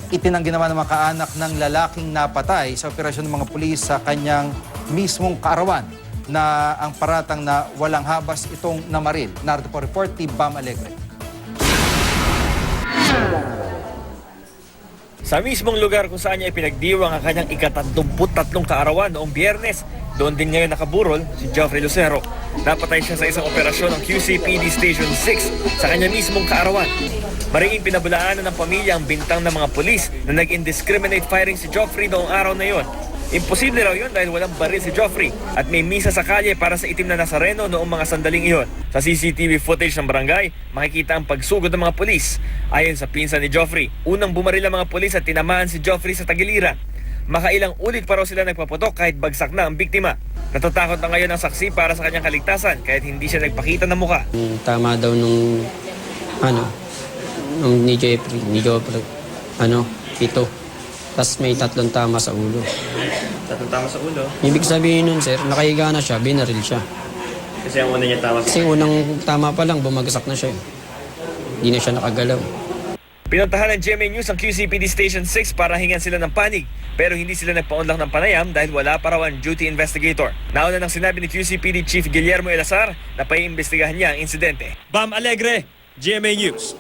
Itinanggi naman ng mga kaanak ng lalaking napatay sa operasyon ng mga pulis sa kanyang mismong kaarawan na ang paratang na walang habas itong namaril. Narito po report ni Bam Alegre. Sa mismong lugar kung saan niya ipinagdiwang ang kanyang ika-33 kaarawan noong Biyernes, doon din ngayon nakaburol si Joffrey Lucero. Napatay siya sa isang operasyon ng QCPD Station 6 sa kanya mismong kaarawan. Mariing pinabulaanan ng pamilya ang bintang ng mga pulis na nag-indiscriminate firing si Joffrey noong araw na yon. Imposible raw yun dahil walang baril si Joffrey at may misa sa kalye para sa itim na Nazareno noong mga sandaling iyon. Sa CCTV footage ng barangay, makikita ang pagsugod ng mga pulis. Ayon sa pinsan ni Joffrey, unang bumaril ang mga pulis at tinamaan si Joffrey sa tagiliran. Makailang ulit pa raw sila nagpaputok kahit bagsak na ang biktima. Natatakot na ngayon ang saksi para sa kanyang kaligtasan kahit hindi siya nagpakita ng muka. Tama daw nung ni Joffrey, ito. Tapos may 3 tama sa ulo. 3 tama sa ulo? Ibig sabihin nun, sir, nakahiga na siya, binaril siya. Kasi ang una niya tama Kasi unang tama pa lang, bumagsak na siya. Hindi na siya nakagalaw. Pinuntahan ng GMA News ang QCPD Station 6 para hingan sila ng panig. Pero hindi sila nagpaunlak ng panayam dahil wala pa raw ang duty investigator. Nauna nang sinabi ni QCPD Chief Guillermo Elazar na paiimbestigahan niya ang insidente. Bam Alegre, GMA News.